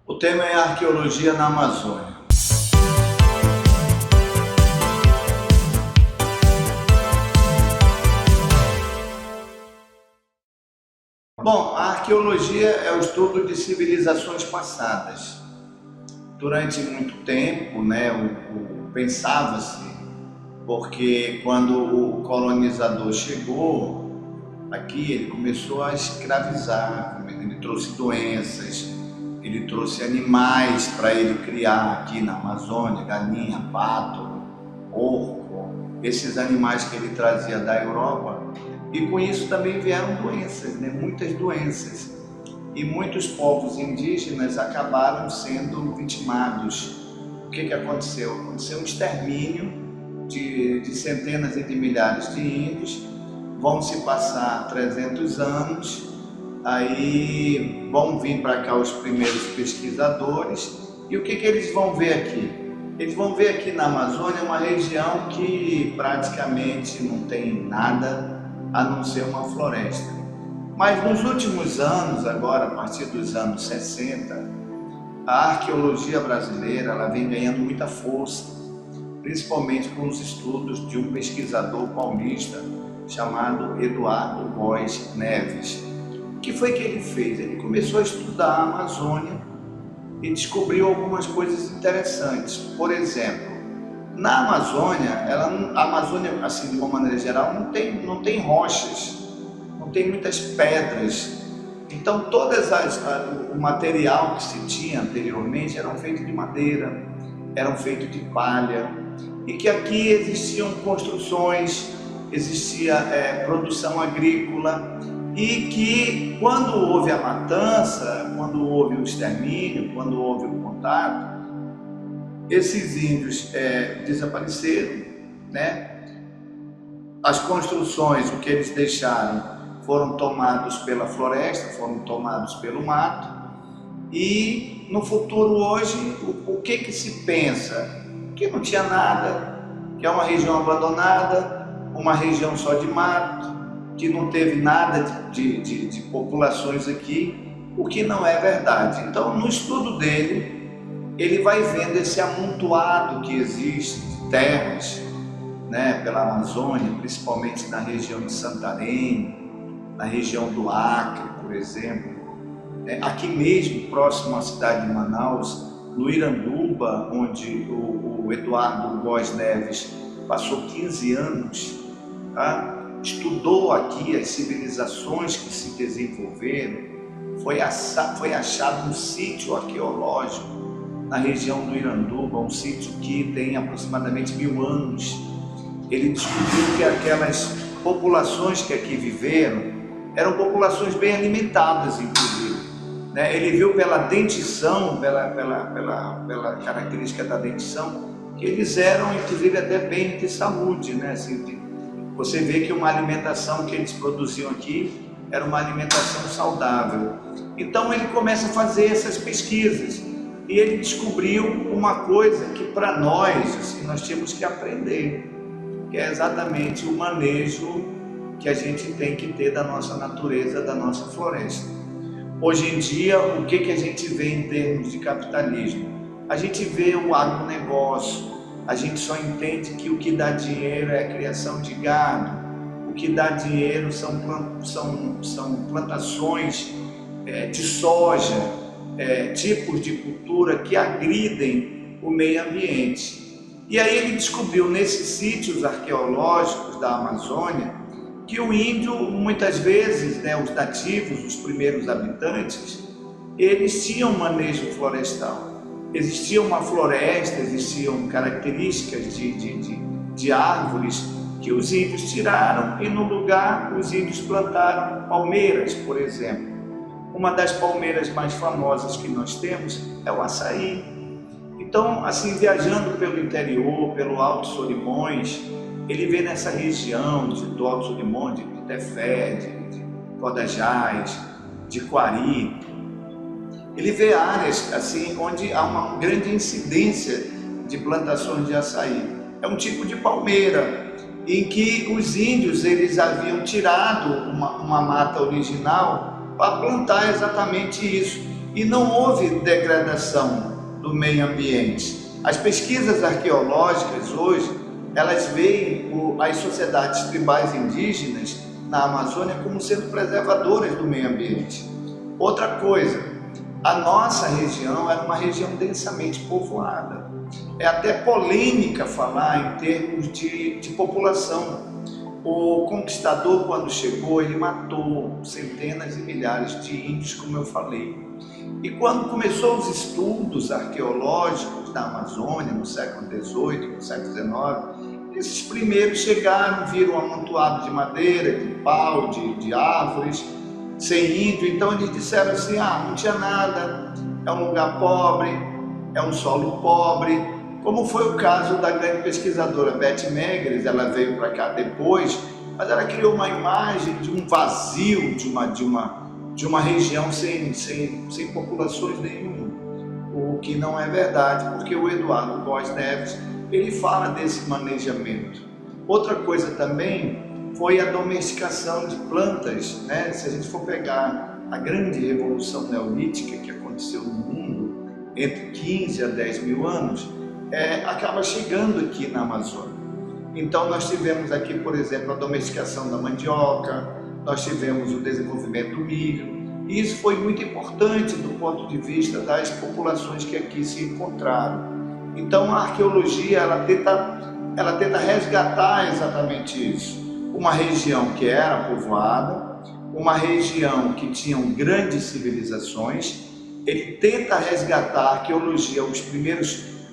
O tema é arqueologia na Amazônia. Bom, a arqueologia é o estudo de civilizações passadas. Durante muito tempo, pensava-se, porque quando o colonizador chegou aqui, ele começou a escravizar, ele trouxe doenças, ele trouxe animais para ele criar aqui na Amazônia, galinha, pato, porco, esses animais que ele trazia da Europa, e com isso também vieram doenças, muitas doenças. E muitos povos indígenas acabaram sendo vitimados. O que aconteceu? Aconteceu um extermínio de centenas e de milhares de índios. Vão se passar 300 anos, aí vão vir para cá os primeiros pesquisadores. E o que eles vão ver aqui? Eles vão ver aqui na Amazônia uma região que praticamente não tem nada a não ser uma floresta. Mas nos últimos anos, agora a partir dos anos 60, a arqueologia brasileira ela vem ganhando muita força, principalmente com os estudos de um pesquisador paulista chamado Eduardo Góes Neves. O que foi que ele fez? Ele começou a estudar a Amazônia e descobriu algumas coisas interessantes. Por exemplo, na Amazônia, a Amazônia, assim, de uma maneira geral, não tem rochas, não tem muitas pedras. Então, o material que se tinha anteriormente eram feitos de madeira, eram feitos de palha, e que aqui existiam construções, existia produção agrícola, e que quando houve a matança, quando houve o extermínio, quando houve o contato, esses índios desapareceram, As construções, o que eles deixaram, foram tomados pela floresta, foram tomados pelo mato. E no futuro hoje, o que se pensa? Que não tinha nada, que é uma região abandonada, uma região só de mato, que não teve nada de populações aqui, o que não é verdade. Então, no estudo dele, ele vai vendo esse amontoado que existe de terras, pela Amazônia, principalmente na região de Santarém, na região do Acre, por exemplo. Aqui mesmo, próximo à cidade de Manaus, no Iranduba, onde o Eduardo Góes Neves passou 15 anos, estudou aqui as civilizações que se desenvolveram. Foi achado um sítio arqueológico na região do Iranduba, um sítio que tem aproximadamente 1000 anos. Ele descobriu que aquelas populações que aqui viveram eram populações bem alimentadas, inclusive. Ele viu pela dentição, pela característica da dentição, que eles eram, inclusive, até bem de saúde. Você vê que uma alimentação que eles produziam aqui era uma alimentação saudável. Então ele começa a fazer essas pesquisas e ele descobriu uma coisa que para nós, nós tínhamos que aprender, que é exatamente o manejo que a gente tem que ter da nossa natureza, da nossa floresta. Hoje em dia, o que a gente vê em termos de capitalismo? A gente vê o agronegócio, a gente só entende que o que dá dinheiro é a criação de gado, o que dá dinheiro são plantações de soja, tipos de cultura que agridem o meio ambiente. E aí ele descobriu nesses sítios arqueológicos da Amazônia que o índio, muitas vezes, os nativos, os primeiros habitantes, eles tinham manejo florestal. Existia uma floresta, existiam características de árvores que os índios tiraram e no lugar os índios plantaram palmeiras, por exemplo. Uma das palmeiras mais famosas que nós temos é o açaí. Então, assim, viajando pelo interior, pelo Alto Solimões, ele vê nessa região do Alto Solimões, de Tefé, de Codajás, de Quari, ele vê áreas assim onde há uma grande incidência de plantações de açaí. É um tipo de palmeira em que os índios eles haviam tirado uma mata original para plantar exatamente isso. e não houve degradação do meio ambiente. As pesquisas arqueológicas hoje, elas veem as sociedades tribais indígenas na Amazônia como sendo preservadoras do meio ambiente. Outra coisa, a nossa região era uma região densamente povoada. É até polêmica falar em termos de população. O conquistador, quando chegou, ele matou centenas e milhares de índios, como eu falei. E quando começou os estudos arqueológicos da Amazônia, no século XVIII, no século XIX, esses primeiros chegaram, viram um amontoado de madeira, de pau, de árvores, sem índio. Então eles disseram assim, não tinha nada, é um lugar pobre, é um solo pobre, como foi o caso da grande pesquisadora Beth Meggers. Ela veio para cá depois, mas ela criou uma imagem de um vazio, de uma região sem populações nenhuma, o que não é verdade, porque o Eduardo Góes Neves, ele fala desse manejamento. Outra coisa também foi a domesticação de plantas, né? Se a gente for pegar a grande revolução neolítica que aconteceu no mundo, entre 15 a 10 mil anos, acaba chegando aqui na Amazônia. Então nós tivemos aqui, por exemplo, a domesticação da mandioca, nós tivemos o desenvolvimento do milho, e isso foi muito importante do ponto de vista das populações que aqui se encontraram. Então a arqueologia, ela tenta resgatar exatamente isso. Uma região que era povoada, uma região que tinha grandes civilizações. Ele tenta resgatar a arqueologia,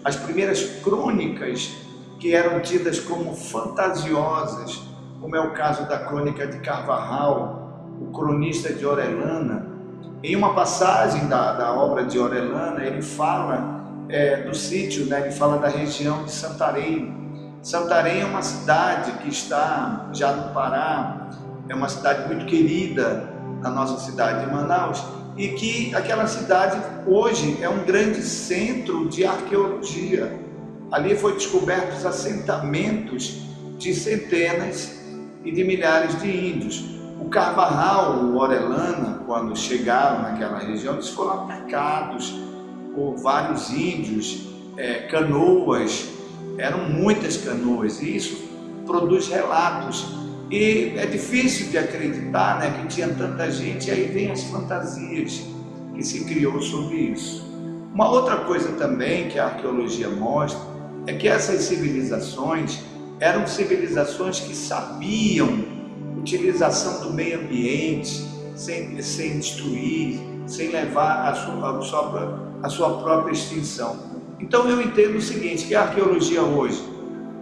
as primeiras crônicas que eram tidas como fantasiosas, como é o caso da crônica de Carvajal, o cronista de Orellana. Em uma passagem da obra de Orellana, ele fala do sítio, né? Ele fala da região de Santarém. Santarém é uma cidade que está já no Pará, é uma cidade muito querida na nossa cidade de Manaus, e que aquela cidade hoje é um grande centro de arqueologia. Ali foi descobertos assentamentos de centenas e de milhares de índios. O Carvajal, o Orellana, quando chegaram naquela região, eles foram atacados por vários índios, canoas, eram muitas canoas, e isso produz relatos. E é difícil de acreditar, né, que tinha tanta gente, e aí vem as fantasias que se criou sobre isso. Uma outra coisa também que a arqueologia mostra é que essas civilizações eram civilizações que sabiam utilização do meio ambiente sem destruir, sem levar a sua própria extinção. Então eu entendo o seguinte, que a arqueologia hoje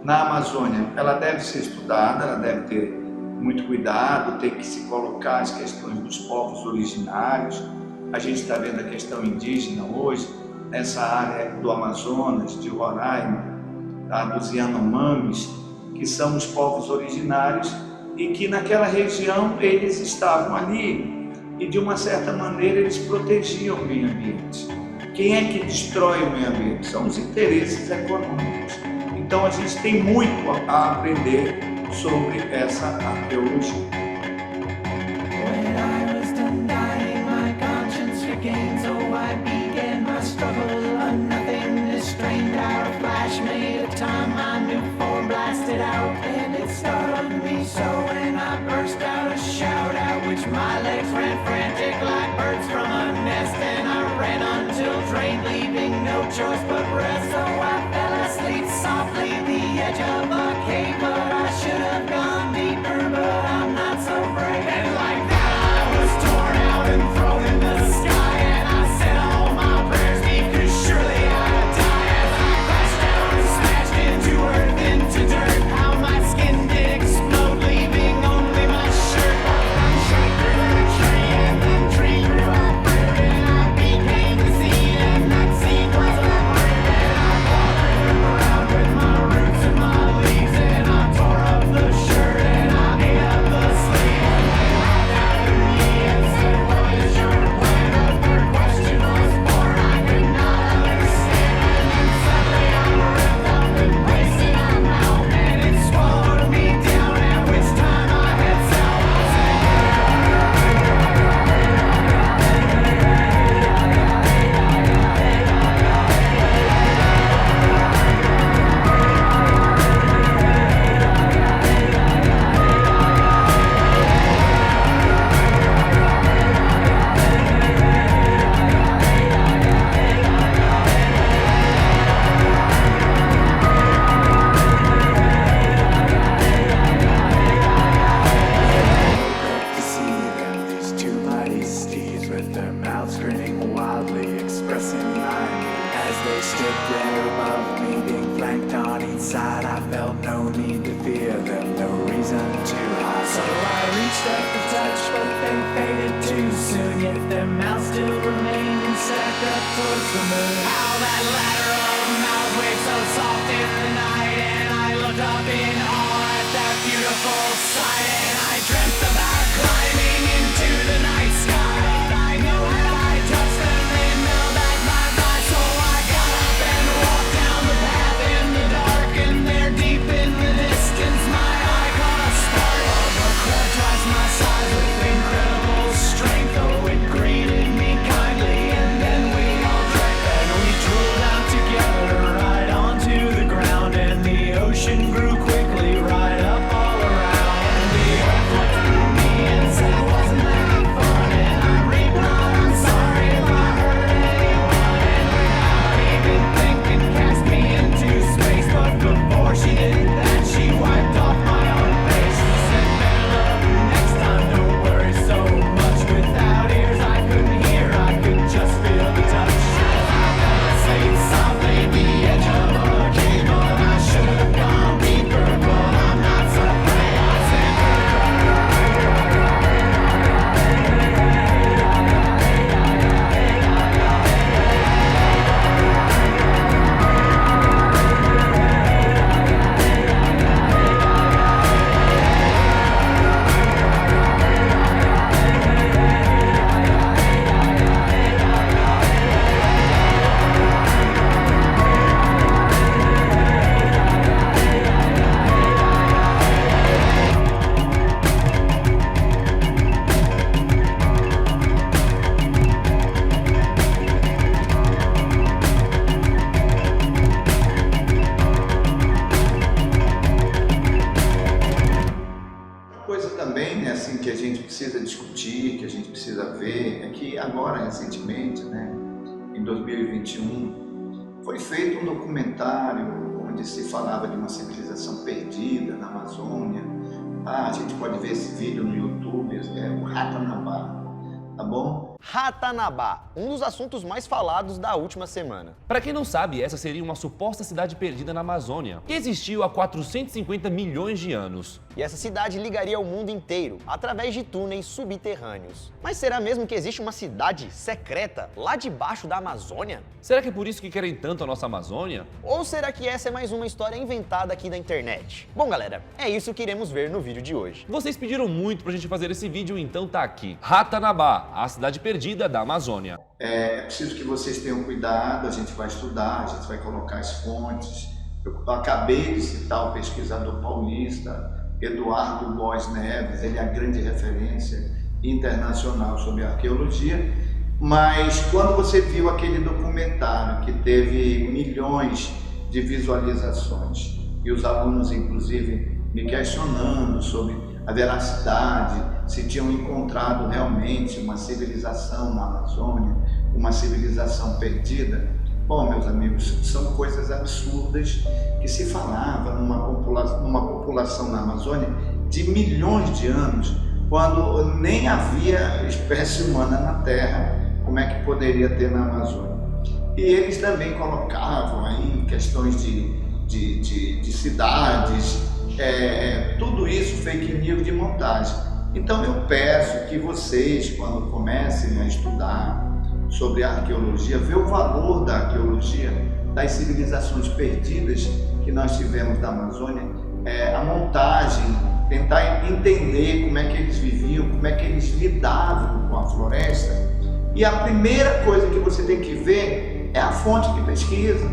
na Amazônia, ela deve ser estudada, ela deve ter muito cuidado, tem que se colocar as questões dos povos originários. A gente está vendo a questão indígena hoje, nessa área do Amazonas, de Roraima, dos Yanomamis, que são os povos originários e que naquela região eles estavam ali e de uma certa maneira eles protegiam o meio ambiente. Quem é que destrói o meio ambiente? São os interesses econômicos. Então a gente tem muito a aprender sobre essa arqueologia. My legs ran frantic like birds from a nest, and I ran until drained, leaving no choice but rest. So I fell asleep softly at the edge of a cave, but I should have gone deeper, but I'm not so brave. And like that I was torn out and thrown in the sky, and I said all my prayers because surely I'd die as I crashed down and smashed into earth, into dirt. How my skin did explode, leaving only my shirt. Leaves stood there above me, being flanked on each side. I felt no need to fear them, no reason to hide. So I reached up to touch, but they faded too soon. Yet their mouths still remained and stacked up towards the moon. How that ladder of mouth waves so soft in the night, and I looked up in awe at that beautiful sight, and I dreamt about climbing into the night sky. I knew when I touched them, they melt at my thighs. So I got up and walked down the path in the dark, and there deep in the distance my eye caught a spark of a crab twice my size with incredible strength. Oh, it greeted me kindly, and then we all drank, and we drooled out together right onto the ground, and the ocean grew quickly right up all around. And the earth looked at me and said, wasn't that fun? And I replied, I'm sorry if I hurt anyone. And without even thinking, cast me into space. But before she did that, she wiped off my own face. She said, better luck next time, don't worry so much. Without ears I couldn't hear, I could just feel the touch. I fell asleep softly at the edge of a cave, but I should have gone deeper, but I'm not so brave. I said, Coisa também, né, assim, que a gente precisa discutir, que a gente precisa ver, é que agora, recentemente, né, em 2021, foi feito um documentário onde se falava de uma civilização perdida na Amazônia. A gente pode ver esse vídeo no YouTube, é o Ratanabá, tá bom? Ratanabá, um dos assuntos mais falados da última semana. Para quem não sabe, essa seria uma suposta cidade perdida na Amazônia, que existiu há 450 milhões de anos. E essa cidade ligaria o mundo inteiro, através de túneis subterrâneos. Mas será mesmo que existe uma cidade secreta lá debaixo da Amazônia? Será que é por isso que querem tanto a nossa Amazônia? Ou será que essa é mais uma história inventada aqui da internet? Bom, galera, é isso que iremos ver no vídeo de hoje. Vocês pediram muito pra gente fazer esse vídeo, então tá aqui. Ratanabá, a cidade perdida da Amazônia. É preciso que vocês tenham cuidado, a gente vai estudar, a gente vai colocar as fontes. Eu acabei de citar o pesquisador paulista Eduardo Góes Neves, ele é a grande referência internacional sobre arqueologia, mas quando você viu aquele documentário que teve milhões de visualizações e os alunos inclusive me questionando sobre a veracidade, se tinham encontrado realmente uma civilização na Amazônia, uma civilização perdida, bom, meus amigos, são coisas absurdas que se falava numa população na Amazônia de milhões de anos, quando nem havia espécie humana na Terra, como é que poderia ter na Amazônia? E eles também colocavam aí questões de cidades, tudo isso fake news de montagem. Então eu peço que vocês, quando comecem a estudar sobre a arqueologia, ver o valor da arqueologia, das civilizações perdidas que nós tivemos na Amazônia, a montagem, tentar entender como é que eles viviam, como é que eles lidavam com a floresta. E a primeira coisa que você tem que ver é a fonte de pesquisa.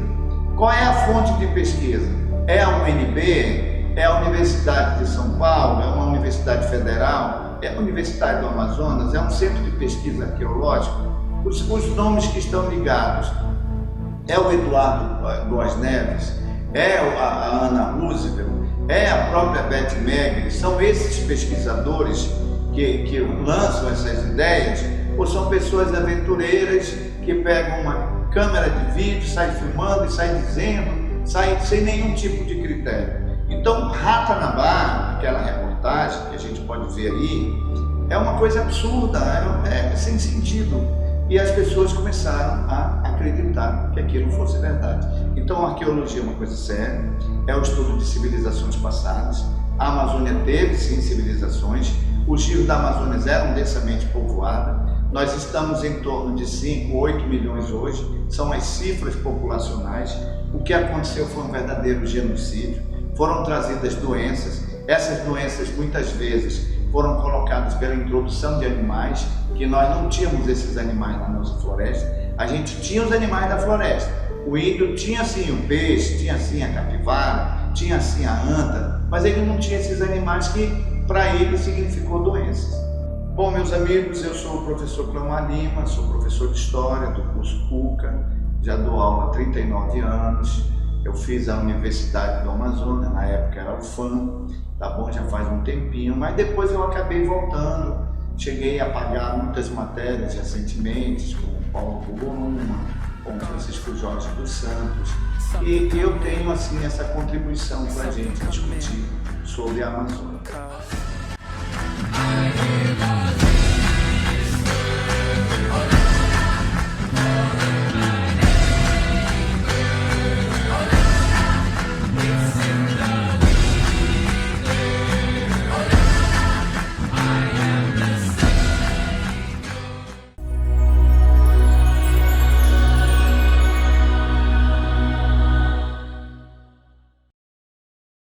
Qual é a fonte de pesquisa? É a UNB? É a Universidade de São Paulo? É uma universidade federal? É a Universidade do Amazonas? É um centro de pesquisa arqueológico? Os nomes que estão ligados é o Eduardo Góes Neves, é a Ana Roosevelt, é a própria Beth Megre. São esses pesquisadores que lançam essas ideias, ou são pessoas aventureiras que pegam uma câmera de vídeo, saem filmando e saem dizendo, saem sem nenhum tipo de critério. Então, Ratanabá, aquela reportagem que a gente pode ver aí, é uma coisa absurda, é sem sentido. E as pessoas começaram a acreditar. acreditar que aquilo fosse verdade. Então a arqueologia é uma coisa séria, é o estudo de civilizações passadas. A Amazônia teve sim civilizações, os rios da Amazônia eram densamente povoados. Nós estamos em torno de 5, 8 milhões hoje, são as cifras populacionais. O que aconteceu foi um verdadeiro genocídio, foram trazidas doenças, essas doenças muitas vezes foram colocadas pela introdução de animais, que nós não tínhamos esses animais na nossa floresta, a gente tinha os animais da floresta. O índio tinha sim o peixe, tinha sim a capivara, tinha sim a anta, mas ele não tinha esses animais que para ele significou doenças. Bom, meus amigos, eu sou o professor Cleomar Lima, sou professor de História do curso PUCA, já dou aula há 39 anos, eu fiz a Universidade do Amazonas, na época era UFAM, tá bom, já faz um tempinho, mas depois eu acabei voltando, cheguei a pagar muitas matérias recentemente, com o Paulo Boruma, com o Francisco Jorge dos Santos, e eu tenho assim essa contribuição para a gente discutir sobre a Amazônia.